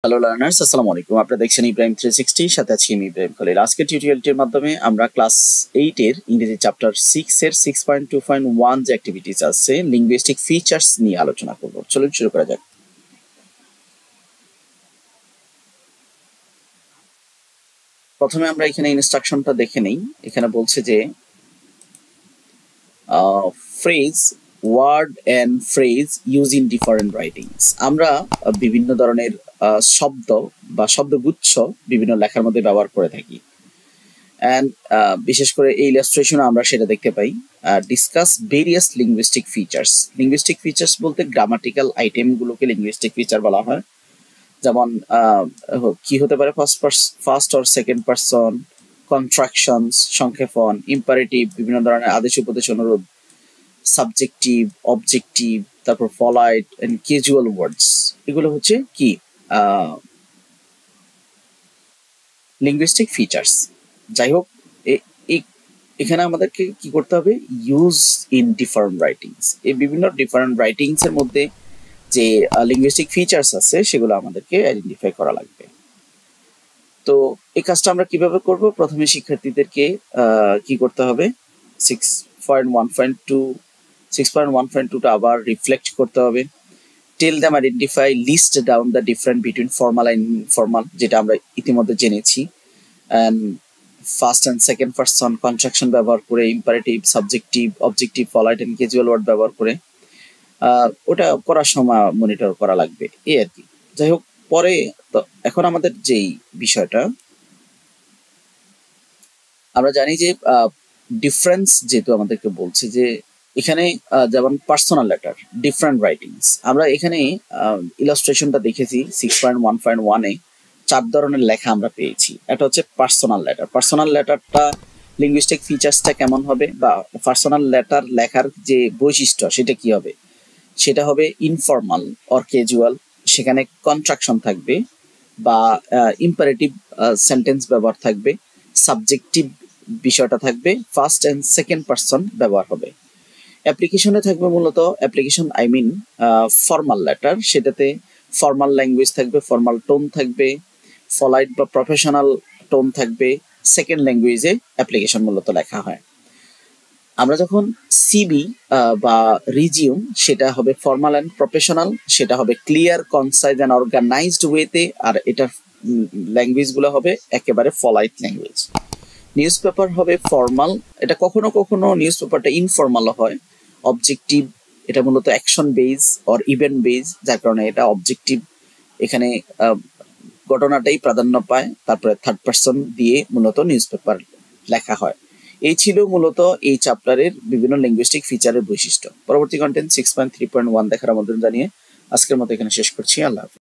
Hello learners, আসসালামু আলাইকুম। আপনারা দেখছেন ইব্রাহিম 360, সাথে আছি আমি ইব্রাহিম খলিল। আজকের টিউটোরিয়ালটির মাধ্যমে আমরা ক্লাস 8 এর ইংরেজি চ্যাপ্টার 6 এর 6.2.1 যে অ্যাক্টিভিটিস আছে লিঙ্গুইস্টিক ফিচার্স নিয়ে আলোচনা করব। চলুন শুরু করা যাক। প্রথমে আমরা এখানে ইনস্ট্রাকশনটা দেখে নেই। এখানে বলছে যে phrase, word and phrase use in different writings. আমরা বিভিন্ন ধরনের শব্দ বা শব্দগুচ্ছ বিভিন্ন লেখার মধ্যে ব্যবহার করে থাকি। অ্যান্ড বিশেষ করে এই ইলাস্ট্রেশনে আমরা সেটা দেখতে পাই। Discuss various linguistic features. Linguistic features বলতে গ্রামাটিক্যাল আইটেমগুলোকে লিঙ্গুইস্টিক ফিচার বলা হয়। যেমন কি হতে পারে, first or second person, contractions, সংক্ষেপণ, ইম্পারেটিভ, বিভিন্ন ধরনের আদেশ উপদেশ অনুরোধ, সাবজেক্টিভ, অবজেক্টিভ, তারপর ফলাইট এন্ড ক্যাজুয়াল ওয়ার্ডস। এগুলো হচ্ছে কি লিঙ্গুইস্টিক ফিচার্স। যাই হোক, এখানে আমাদেরকে কি করতে হবে, ইউজ ইন ডিফারেন্ট রাইটিংস। এই বিভিন্ন ডিফারেন্ট রাইটিংস এর মধ্যে যে লিঙ্গুইস্টিক ফিচার্স আছে সেগুলো আমাদেরকে আইডেন্টিফাই করা লাগবে। তো এই কাজটা আমরা কিভাবে করব? প্রথমে শিক্ষার্থীদেরকে কি করতে হবে, 6.1.2টা আবার রিফ্লেক্ট করতে হবে। Tell them identify, list down the difference between formal and informal, যেটা আমরা ইতিমধ্যে জেনেছি। First and second person contraction ব্যবহার করে, imperative, subjective, objective, polite and casual word ব্যবহার করে ওটা করার সময় মনিটর করা লাগবে, এই আর কি। যাই হোক, পরে তো এখন আমাদের যেই বিষয়টা আমরা জানি যে ডিফারেন্স যেহেতু আমাদেরকে বলছে যে এখানে যেমন পার্সোনাল লেটার, ডিফারেন্ট রাইটিংস, আমরা এখানে ইলাস্ট্রেশনটা দেখেছি 6.1.1-এ 4 ধরনের লেখা আমরা পেয়েছি। এটা হচ্ছে পার্সোনাল লেটার। পার্সোনাল লেটারটা লিঙ্গুইস্টিক ফিচার্সটা কেমন হবে, বা পার্সোনাল লেটার লেখার যে বৈশিষ্ট্য সেটা কি হবে? সেটা হবে ইনফর্মাল অর ক্যাজুয়াল, সেখানে কন্ট্রাকশন থাকবে বা ইম্পারেটিভ সেন্টেন্স ব্যবহার থাকবে, সাবজেক্টিভ বিষয়টা থাকবে, ফার্স্ট অ্যান্ড সেকেন্ড পারসন ব্যবহার হবে। অ্যাপ্লিকেশনে থাকবে মূলত ফর্মাল লেটার, সেটাতে ফর্মাল ল্যাঙ্গুয়েজ থাকবে, ফর্মাল টোন থাকবে, ফলাইট বা প্রফেশনাল টোন থাকবে। সেকেন্ড ল্যাঙ্গুয়েজে অ্যাপ্লিকেশন মূলত লেখা হয়। আমরা যখন সিবি বা রিজিউম, সেটা হবে ফর্মাল অ্যান্ড প্রফেশনাল, সেটা হবে ক্লিয়ার, কনসাইজ অ্যান্ড অর্গানাইজড ওয়েতে, আর এটার ল্যাঙ্গুয়েজগুলো হবে একেবারে ফলাইট ল্যাঙ্গুয়েজ। নিউজ পেপার হবে ফর্মাল, এটা কখনো কখনো নিউজ পেপারটা ইনফর্মালও হয়। অবজেক্টিভ, এটা মূলত action base or event base, যার কারণে এটা অবজেক্টিভ। এখানে ঘটনাটাই প্রাধান্য পায়, তারপরে থার্ড পারসন দিয়ে মূলত নিউজ পেপার লেখা হয়। এই ছিল মূলত এই চ্যাপ্টারের বিভিন্ন লিঙ্গুইস্টিক ফিচারের বৈশিষ্ট্য। পরবর্তী কন্টেন্ট 6.3.1 দেখার আমন্ত্রণ জানিয়ে আজকের মতো এখানে শেষ করছি। আল্লাহ হাফেজ।